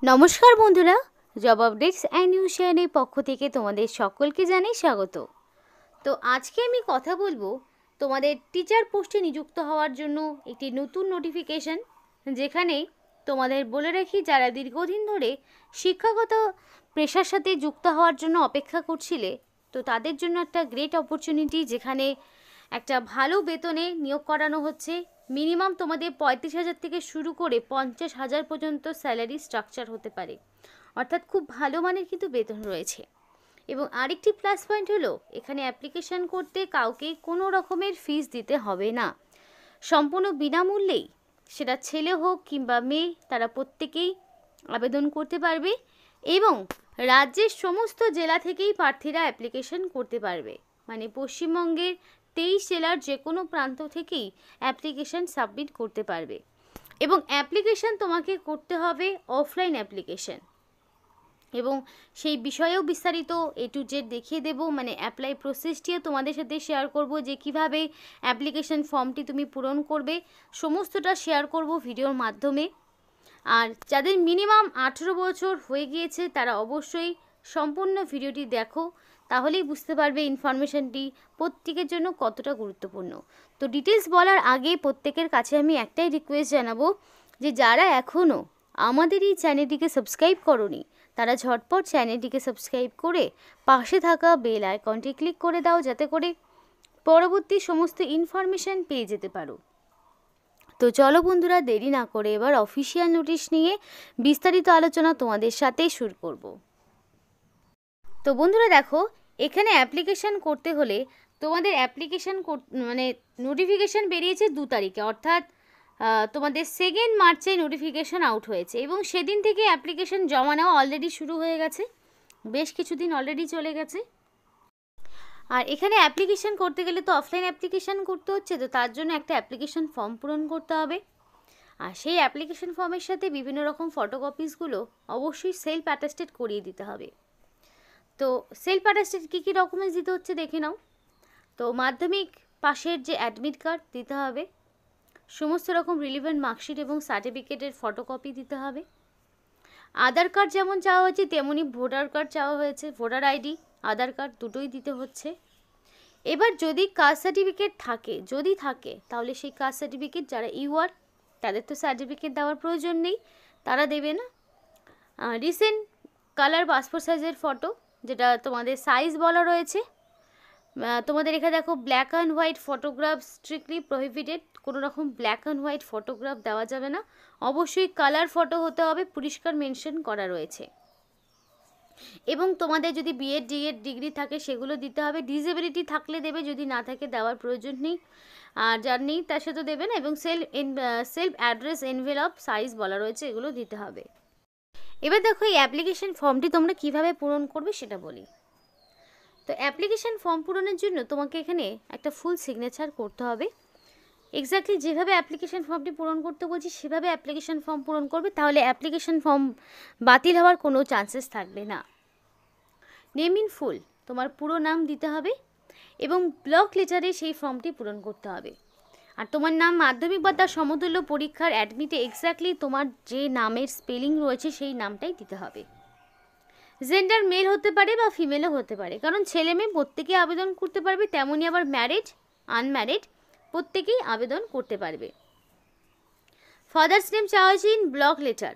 নমস্কার বন্ধুরা, job updates and news চ্যানেলের পক্ষ থেকে তোমাদের সকলকে জানাই স্বাগত। তো আজকে আমি কথা বলবো তোমাদের টিচার পোস্টে নিযুক্ত হওয়ার জন্য একটি নতুন নোটিফিকেশন, যেখানে তোমাদের বলে রাখি যারা দীর্ঘদিন ধরে শিক্ষাগত পেশার সাথে যুক্ত হওয়ার জন্য অপেক্ষা করছিলে, তো তাদের জন্য একটা গ্রেট অপরচুনিটি, যেখানে একটা ভালো বেতনে নিয়োগ করানো হচ্ছে। মিনিমাম তোমাদের 35,000 থেকে শুরু করে 50,000 পর্যন্ত স্যালারি স্ট্রাকচার হতে পারে, অর্থাৎ খুব ভালো মানের কিন্তু বেতন রয়েছে। এবং আরেকটি প্লাস পয়েন্ট হলো, এখানে অ্যাপ্লিকেশান করতে কাউকে কোনো রকমের ফিস দিতে হবে না, সম্পূর্ণ বিনামূল্যেই সেটা ছেলে হোক কিংবা মেয়ে, তারা প্রত্যেকেই আবেদন করতে পারবে। এবং রাজ্যের সমস্ত জেলা থেকেই প্রার্থীরা অ্যাপ্লিকেশান করতে পারবে, মানে পশ্চিমবঙ্গের 23 জেলার যে কোনো প্রান্ত থেকেই অ্যাপ্লিকেশান সাবমিট করতে পারবে। এবং অ্যাপ্লিকেশান তোমাকে করতে হবে অফলাইন অ্যাপ্লিকেশান, এবং সেই বিষয়েও বিস্তারিত A to Z দেখিয়ে দেবো, মানে অ্যাপ্লাই প্রসেসটিও তোমাদের সাথে শেয়ার করব, যে কিভাবে অ্যাপ্লিকেশান ফর্মটি তুমি পূরণ করবে, সমস্তটা শেয়ার করব ভিডিওর মাধ্যমে। আর যাদের মিনিমাম 18 বছর হয়ে গিয়েছে তারা অবশ্যই সম্পূর্ণ ভিডিওটি দেখো, তাহলেই বুঝতে পারবে ইনফরমেশনটি প্রত্যেকের জন্য কতটা গুরুত্বপূর্ণ। তো ডিটেলস বলার আগে প্রত্যেকের কাছে আমি একটাই রিকোয়েস্ট জানাবো, যে যারা এখনও আমাদের এই চ্যানেলটিকে সাবস্ক্রাইব করোনি, তারা ঝটপট চ্যানেলটিকে সাবস্ক্রাইব করে পাশে থাকা বেল আইকনটি ক্লিক করে দাও, যাতে করে পরবর্তী সমস্ত ইনফরমেশান পেয়ে যেতে পারো। তো চলো বন্ধুরা, দেরি না করে এবার অফিসিয়াল নোটিশ নিয়ে বিস্তারিত আলোচনা তোমাদের সাথে শুরু করব। তো বন্ধুরা দেখো, এখানে অ্যাপ্লিকেশান করতে হলে তোমাদের অ্যাপ্লিকেশান মানে নোটিফিকেশান বেরিয়েছে 2 তারিখে, অর্থাৎ তোমাদের 2 মার্চে নোটিফিকেশান আউট হয়েছে, এবং সেদিন থেকে অ্যাপ্লিকেশান জমা নেওয়া অলরেডি শুরু হয়ে গেছে, বেশ কিছুদিন অলরেডি চলে গেছে। আর এখানে অ্যাপ্লিকেশান করতে গেলে তো অফলাইন অ্যাপ্লিকেশান করতে হচ্ছে, তো তার জন্য একটা অ্যাপ্লিকেশান ফর্ম পূরণ করতে হবে। আর সেই অ্যাপ্লিকেশান ফর্মের সাথে বিভিন্ন রকম ফটোকপিসগুলো অবশ্যই সেলফ অ্যাটাস্টেড করিয়ে দিতে হবে। তো সেলফ অ্যাটাস্টেড কী কী ডকুমেন্টস দিতে হচ্ছে দেখে নাও। তো মাধ্যমিক পাশের যে অ্যাডমিট কার্ড দিতে হবে, সমস্ত রকম রিলিভেন্ট মার্কশিট এবং সার্টিফিকেটের ফটোকপি দিতে হবে। আধার কার্ড যেমন চাওয়া হয়েছে তেমনই ভোটার কার্ড চাওয়া হয়েছে, ভোটার আইডি, আধার কার্ড দুটোই দিতে হচ্ছে। এবার যদি কাস্ট সার্টিফিকেট থাকে, যদি থাকে তাহলে সেই কাস্ট সার্টিফিকেট, যারা ইউআর তাদের তো সার্টিফিকেট দেওয়ার প্রয়োজন নেই, তারা দেবে না। রিসেন্ট কালার পাসপোর্ট সাইজের ফটো, যেটা তোমাদের সাইজ বলা রয়েছে, তোমাদের এখানে দেখো black and white photograph strictly prohibited, কোনো রকম ব্ল্যাক অ্যান্ড হোয়াইট ফটোগ্রাফ দেওয়া যাবে না, অবশ্যই কালার ফটো হতে হবে, পরিষ্কার মেনশন করা রয়েছে। এবং তোমাদের যদি বিএড ডিএড ডিগ্রি থাকে সেগুলো দিতে হবে, ডিসেবিলিটি থাকলে দেবে, যদি না থাকে দেওয়ার প্রয়োজন নেই, আর যার নেই তার সাথে দেবে না। এবং সেলফ অ্যাড্রেস এনভেলপ সাইজ বলা রয়েছে, এগুলো দিতে হবে। এবার দেখো এই অ্যাপ্লিকেশন ফর্মটি তোমরা কিভাবে পূরণ করবে সেটা বলি। তো অ্যাপ্লিকেশন ফর্ম পূরণের জন্য তোমাকে এখানে একটা ফুল সিগনেচার করতে হবে। এক্স্যাক্টলি যেভাবে অ্যাপ্লিকেশন ফর্মটি পূরণ করতে বলছি সেভাবে অ্যাপ্লিকেশন ফর্ম পূরণ করবে, তাহলে অ্যাপ্লিকেশন ফর্ম বাতিল হওয়ার কোনো চান্সেস থাকবে না। নেম ইন ফুল, তোমার পুরো নাম দিতে হবে, এবং ব্লক লেটারে সেই ফর্মটি পূরণ করতে হবে। আর তোমার নাম মাধ্যমিক বা তার সমতুল্য পরীক্ষার অ্যাডমিটে এক্স্যাক্টলি তোমার যে নামের স্পেলিং রয়েছে সেই নামটাই দিতে হবে। জেন্ডার মেল হতে পারে বা ফিমেলও হতে পারে, কারণ ছেলে মেয়ে প্রত্যেকেই আবেদন করতে পারবে, তেমনই আবার ম্যারিড আনম্যারিড প্রত্যেকেই আবেদন করতে পারবে। ফাদার্স নেম চাওয়া হয়েছে in block letter,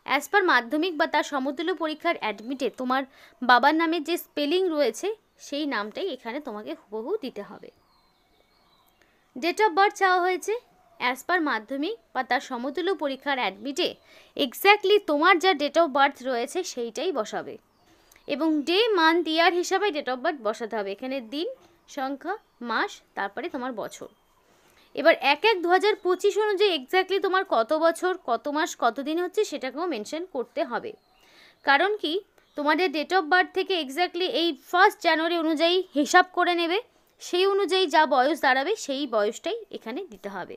as per মাধ্যমিক বা তার সমতুল্য পরীক্ষার অ্যাডমিটে তোমার বাবার নামের যে স্পেলিং রয়েছে সেই নামটাই এখানে তোমাকে হুবহু দিতে হবে। ডেট অফ বার্থ চাওয়া হয়েছে, অ্যাজ পার মাধ্যমিক বা তার সমতুল্য পরীক্ষার অ্যাডমিটে এক্স্যাক্টলি তোমার যা ডেট অফ বার্থ রয়েছে সেইটাই বসাবে, এবং ডে মান্থ ইয়ার হিসাবে ডেট অফ বার্থ বসাতে হবে, এখানে দিন সংখ্যা মাস তারপরে তোমার বছর। এবার 1/1/2025 অনুযায়ী এক্স্যাক্টলি তোমার কত বছর কত মাস কত দিন হচ্ছে সেটাকেও মেনশন করতে হবে। কারণ কি, তোমাদের ডেট অফ বার্থ থেকে এক্স্যাক্টলি এই 1 জানুয়ারি অনুযায়ী হিসাব করে নেবে, সেই অনুযায়ী যা বয়স দাঁড়াবে সেই বয়সটাই এখানে দিতে হবে।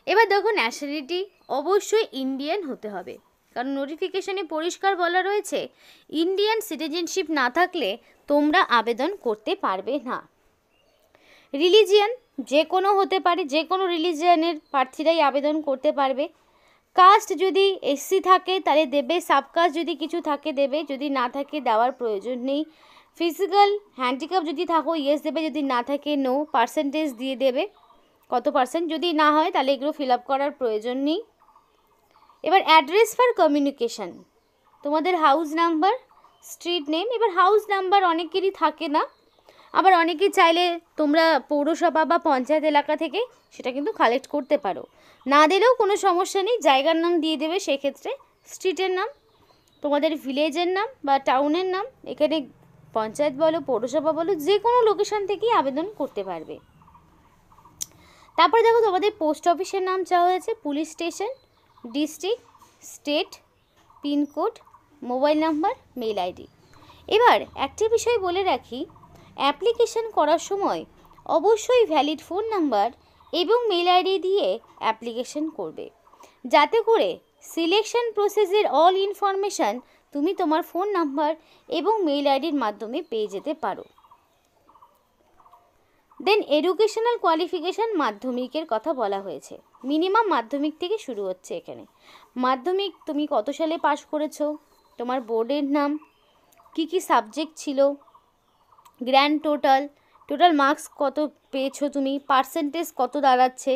এবার দেখো ন্যাশনালিটি অবশ্যই ইন্ডিয়ান হতে হবে, কারণ নোটিফিকেশনে পরিষ্কার বলা রয়েছে ইন্ডিয়ান সিটিজেনশিপ না থাকলে তোমরা আবেদন করতে পারবে না। রিলিজিয়ান যে কোনো হতে পারে, যে কোনো রিলিজিয়ানের প্রার্থীরাই আবেদন করতে পারবে। কাস্ট যদি এসসি থাকে তাহলে দেবে, সাবকাস্ট যদি কিছু থাকে দেবে, যদি না থাকে দেওয়ার প্রয়োজন নেই। ফিজিক্যাল হ্যান্ডিক্যাপ যদি থাকো ইয়েস দেবে, যদি না থাকে নো। পার্সেন্টেজ দিয়ে দেবে কত পার্সেন্ট, যদি না হয় তাহলে এগুলো ফিল আপ করার প্রয়োজন নেই। এবার অ্যাড্রেস ফর কমিউনিকেশান, তোমাদের হাউস নাম্বার, স্ট্রিট নেম। এবার হাউস নাম্বার অনেকেরই থাকে না, আবার অনেকেই চাইলে তোমরা পৌরসভা বা পঞ্চায়েত এলাকা থেকে সেটা কিন্তু কালেক্ট করতে পারো, না দিলেও কোনো সমস্যা নেই, জায়গার নাম দিয়ে দেবে। সেক্ষেত্রে স্ট্রিটের নাম, তোমাদের ভিলেজের নাম বা টাউনের নাম, এখানে পঞ্চায়েত বলো পৌরসভা বলো যে কোনো লোকেশন থেকেই আবেদন করতে পারবে। তারপরে দেখো তোমাদের পোস্ট অফিসের নাম চাওয়া হয়েছে, police station, district, state, pincode, mobile number, mail ID. এবার একটি বিষয় বলে রাখি, অ্যাপ্লিকেশন করার সময় অবশ্যই ভ্যালিড ফোন নাম্বার এবং মেল আইডি দিয়ে অ্যাপ্লিকেশন করবে, যাতে করে সিলেকশন প্রসেসের অল ইনফরমেশান তুমি তোমার ফোন নাম্বার এবং মেল আইডির মাধ্যমে পেয়ে যেতে পারো। দেন এডুকেশনাল কোয়ালিফিকেশান, মাধ্যমিকের কথা বলা হয়েছে। মিনিমাম মাধ্যমিক থেকে শুরু হচ্ছে এখানে। মাধ্যমিক তুমি কত সালে পাশ করেছো, তোমার বোর্ডের নাম, কি সাবজেক্ট ছিল, গ্র্যান্ড টোটাল মার্কস কত পেয়েছো তুমি, পার্সেন্টেজ কত দাঁড়াচ্ছে,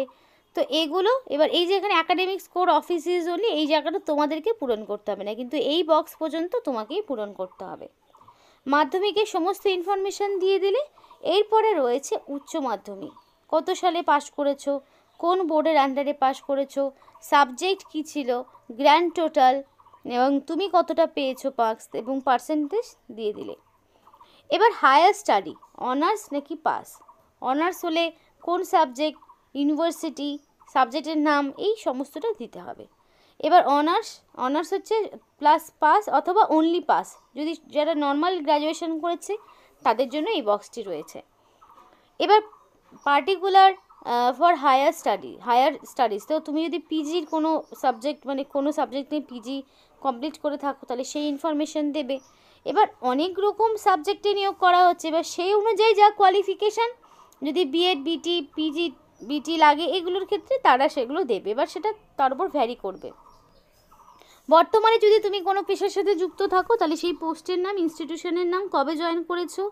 তো এগুলো। এবার এই যে এখানে academic score office is only, এই জায়গাটা তোমাদেরকে পূরণ করতে হবে না, কিন্তু এই বক্স পর্যন্ত তোমাকেই পূরণ করতে হবে। মাধ্যমিকের সমস্ত ইনফরমেশান দিয়ে দিলে। এরপরে রয়েছে উচ্চ মাধ্যমিক, কত সালে পাশ করেছো, কোন বোর্ডের আন্ডারে পাশ করেছো, সাবজেক্ট কী ছিল, গ্র্যান্ড টোটাল এবং তুমি কতটা পেয়েছো মার্কস এবং পার্সেন্টেজ দিয়ে দিলে। এবার হায়ার স্টাডি, অনার্স নাকি পাস, অনার্স হলে কোন সাবজেক্ট, ইউনিভার্সিটি, সাবজেক্টের নাম, এই সমস্তটা দিতে হবে। এবার অনার্স হচ্ছে প্লাস পাস অথবা অনলি পাস, যদি যারা নর্মাল গ্র্যাজুয়েশন করেছে তাদের জন্য এই বক্সটি রয়েছে। এবার পার্টিকুলার ফর হায়ার স্টাডিজ, তো তুমি যদি পিজির কোনো সাবজেক্ট মানে কোনো সাবজেক্ট নিয়ে পিজি কমপ্লিট করে থাকো তাহলে সেই ইনফরমেশান দেবে। এবার অনেক রকম সাবজেক্টে নিয়োগ করা হচ্ছে, এবার সেই অনুযায়ী যা কোয়ালিফিকেশান, যদি বিএড বিটি পিজি বিটি লাগে এগুলোর ক্ষেত্রে তারা সেগুলো দেবে, এবার সেটা তার উপর ভ্যারি করবে। বর্তমানে যদি তুমি কোনো পেশার সাথে যুক্ত থাকো তাহলে সেই পোস্টের নাম, ইনস্টিটিউশনের নাম, কবে জয়েন করেছো,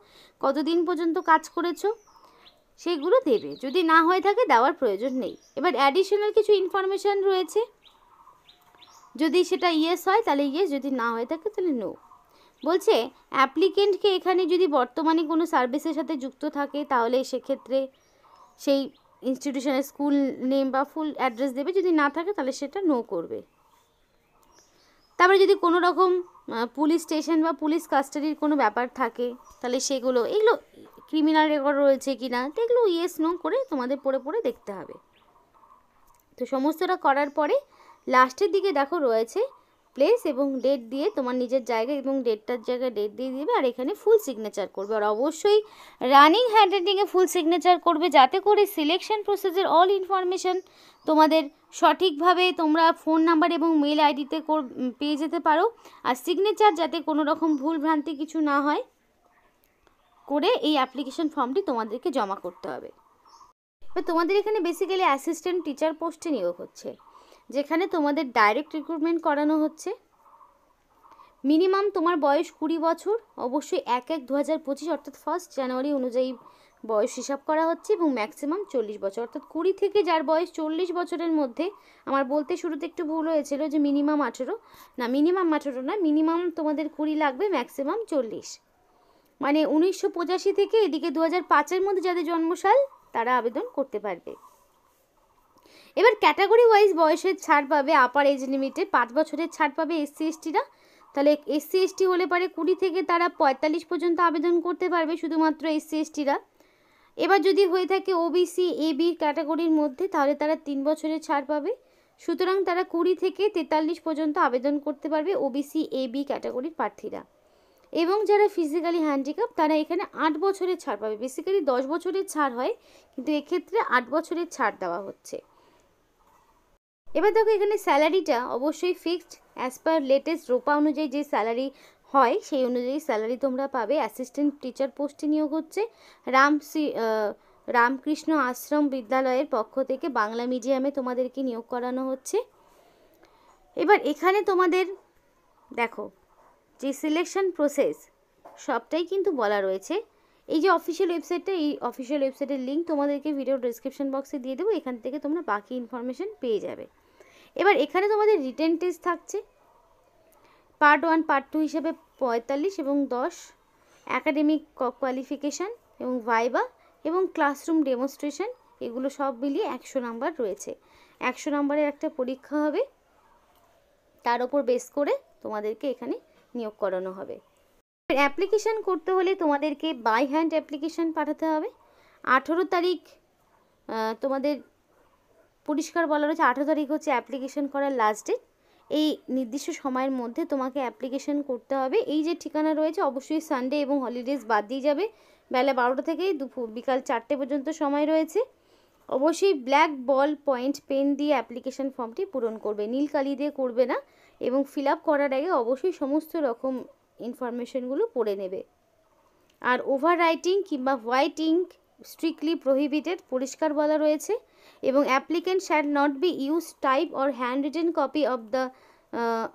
কতদিন পর্যন্ত কাজ করেছো, সেইগুলো দেবে। যদি না হয়ে থাকে দেওয়ার প্রয়োজন নেই। এবার অ্যাডিশনাল কিছু ইনফরমেশান রয়েছে, যদি সেটা ইয়েস হয় তাহলে ইয়েস, যদি না হয়ে থাকে তাহলে নো। বলছে অ্যাপ্লিকেন্টকে এখানে যদি বর্তমানে কোনো সার্ভিসের সাথে যুক্ত থাকে তাহলে সেক্ষেত্রে সেই ইনস্টিটিউশনের স্কুল নেম বা ফুল অ্যাড্রেস দেবে, যদি না থাকে তাহলে সেটা নো করবে। তারপরে যদি কোনো রকম পুলিশ স্টেশন বা পুলিশ কাস্টাডির কোনো ব্যাপার থাকে তাহলে সেগুলো, এগুলো ক্রিমিনাল রেকর্ড রয়েছে কি না, তো এগুলো ইয়েস নো করে তোমাদের পড়ে দেখতে হবে। তো সমস্তটা করার পরে লাস্টের দিকে দেখো রয়েছে প্লেস এবং ডেট দিয়ে তোমার নিজের জায়গা এবং ডেটটার জায়গায় ডেট দিয়ে দিবে, আর এখানে ফুল সিগনেচার করবে। আর অবশ্যই রানিং হ্যান্ডরাইটিংয়ে ফুল সিগনেচার করবে, যাতে করে সিলেকশন প্রসেসের অল ইনফরমেশান তোমাদের সঠিকভাবে তোমরা ফোন নাম্বার এবং মেল আইডিতে পেয়ে যেতে পারো। আর সিগনেচার যাতে কোনো রকম ভুল ভ্রান্তি কিছু না হয় করে এই অ্যাপ্লিকেশন ফর্মটি তোমাদেরকে জমা করতে হবে। এবার তোমাদের এখানে বেসিক্যালি অ্যাসিস্ট্যান্ট টিচার পোস্টে নিয়োগ হচ্ছে, যেখানে তোমাদের ডাইরেক্ট রিক্রুটমেন্ট করানো হচ্ছে। মিনিমাম তোমার বয়স 20 বছর, অবশ্যই 1/1/2025 অর্থাৎ 1 জানুয়ারি অনুযায়ী বয়স হিসাব করা হচ্ছে, এবং ম্যাক্সিমাম 40 বছর, অর্থাৎ 20 থেকে যার বয়স 40 বছরের মধ্যে। আমার বলতে শুরুতে একটু ভুল হয়েছিল যে মিনিমাম 18, না মিনিমাম 18 না, মিনিমাম তোমাদের 20 লাগবে, ম্যাক্সিমাম 40। মানে 1985 থেকে এদিকে 2005-এর মধ্যে যাদের জন্মসাল তারা আবেদন করতে পারবে। এবার ক্যাটাগরি ওয়াইজ বয়সের ছাড় পাবে, আপার এজ লিমিটে 5 বছরের ছাড় পাবে এসসি এসটিরা। তাহলে এসসি এসটি হলে পারে 20 থেকে তারা 45 পর্যন্ত আবেদন করতে পারবে, শুধুমাত্র এসসি এসটিরা। এবার যদি হয়ে থাকে ওবিসি এবি ক্যাটাগরির মধ্যে তাহলে তারা 3 বছরের ছাড় পাবে, সুতরাং তারা 20 থেকে 43 পর্যন্ত আবেদন করতে পারবে ওবিসি এবি ক্যাটাগরির প্রার্থীরা। এবং যারা ফিজিক্যালি হ্যান্ডিক্যাপ তারা এখানে 8 বছরের ছাড় পাবে। বেসিক্যালি 10 বছরের ছাড় হয়, কিন্তু এক্ষেত্রে 8 বছরের ছাড় দেওয়া হচ্ছে। এবার দেখো এখানে স্যালারিটা অবশ্যই ফিক্সড অ্যাজ পার লেটেস্ট রোপা অনুযায়ী যে স্যালারি হয় সেই অনুযায়ী স্যালারি তোমরা পাবে। অ্যাসিস্ট্যান্ট টিচার পোস্টে নিয়োগ হচ্ছে রামকৃষ্ণ আশ্রম বিদ্যালয়ের পক্ষ থেকে, বাংলা মিডিয়ামে তোমাদেরকে নিয়োগ করানো হচ্ছে। এবার এখানে তোমাদের দেখো যে সিলেকশন প্রসেস সবটাই কিন্তু বলা রয়েছে। এই যে অফিসিয়াল ওয়েবসাইটটা, এই অফিসিয়াল ওয়েবসাইটের লিঙ্ক তোমাদেরকে ভিডিও ডেসক্রিপশন বক্সে দিয়ে দেবো, এখান থেকে তোমরা বাকি ইনফরমেশন পেয়ে যাবে। এবার এখানে তোমাদের রিটেন টেস্ট থাকছে পার্ট 1 পার্ট 2 হিসেবে 45 এবং 10, অ্যাকাডেমিক কোয়ালিফিকেশান এবং ভাইবা এবং ক্লাসরুম ডেমনস্ট্রেশন, এগুলো সব মিলিয়ে 100 নাম্বার রয়েছে। 100 নাম্বারের একটা পরীক্ষা হবে, তার ওপর বেস করে তোমাদেরকে এখানে নিয়োগ করানো হবে। অ্যাপ্লিকেশান করতে হলে তোমাদেরকে বাই হ্যান্ড অ্যাপ্লিকেশান পাঠাতে হবে। 18 তারিখ তোমাদের পরিষ্কার বলা রয়েছে, 18 তারিখ হচ্ছে অ্যাপ্লিকেশান করার লাস্ট ডেট। এই নির্দিষ্ট সময়ের মধ্যে তোমাকে অ্যাপ্লিকেশান করতে হবে। এই যে ঠিকানা রয়েছে অবশ্যই সানডে এবং হলিডেজ বাদ দিয়ে যাবে। বেলা 12টা থেকে বিকাল 4টে পর্যন্ত সময় রয়েছে। অবশ্যই ব্ল্যাক বল পয়েন্ট পেন দিয়ে অ্যাপ্লিকেশান ফর্মটি পূরণ করবে, নীল কালি দিয়ে করবে না। এবং ফিল আপ করার আগে অবশ্যই সমস্ত রকম ইনফরমেশনগুলো পড়ে নেবে। আর ওভার রাইটিং কিংবা হোয়াইটিং স্ট্রিক্টলি প্রহিবিটেড, পরিষ্কার বলা রয়েছে। এবং applicant shall not be use type or handwritten copy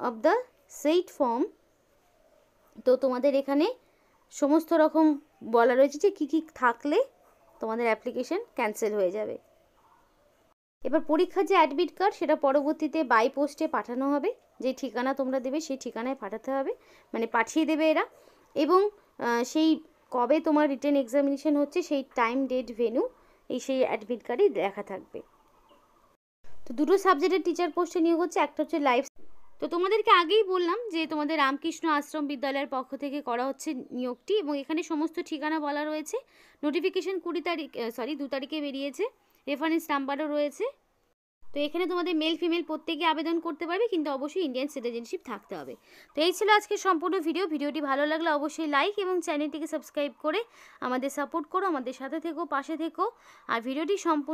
of the said form. তো তোমাদের এখানে সমস্ত রকম বলা রয়েছে যে কী কী থাকলে তোমাদের অ্যাপ্লিকেশন ক্যান্সেল হয়ে যাবে। এবার পরীক্ষার যে অ্যাডমিট কার্ড সেটা পরবর্তীতে বাই পোস্টে পাঠানো হবে। যে ঠিকানা তোমরা দেবে সেই ঠিকানায় পাঠাতে হবে, মানে পাঠিয়ে দেবে এরা। এবং সেই কবে তোমার রিটেন এক্সামিনেশন হচ্ছে সেই টাইম, ডেট, ভেন্যু সেই অ্যাডমিট কার্ডে লেখা থাকবে। তো দুটো সাবজেক্টের টিচার পোস্টে নিয়োগ হচ্ছে, একটা হচ্ছে লাইফ। তো তোমাদেরকে আগেই বললাম যে তোমাদের রামকৃষ্ণ আশ্রম বিদ্যালয়ের পক্ষ থেকে করা হচ্ছে নিয়োগটি, এবং এখানে সমস্ত ঠিকানা বলা রয়েছে। নোটিফিকেশন 2 তারিখে বেরিয়েছে, রেফারেন্স নাম্বারও রয়েছে। তো এখানে তোমাদের মেল ফিমেল প্রত্যেকে আবেদন করতে পারবে, কিন্তু অবশ্যই ইন্ডিয়ান সিটিজেনশিপ থাকতে হবে। তো এই ছিল আজকে সম্পূর্ণ ভিডিওটি ভালো লাগলে অবশ্যই লাইক এবং চ্যানেলটিকে সাবস্ক্রাইব করে আমাদের সাপোর্ট করো, আমাদের সাথে থেকো, পাশে থেকো। আর ভিডিওটি সম্পূর্ণ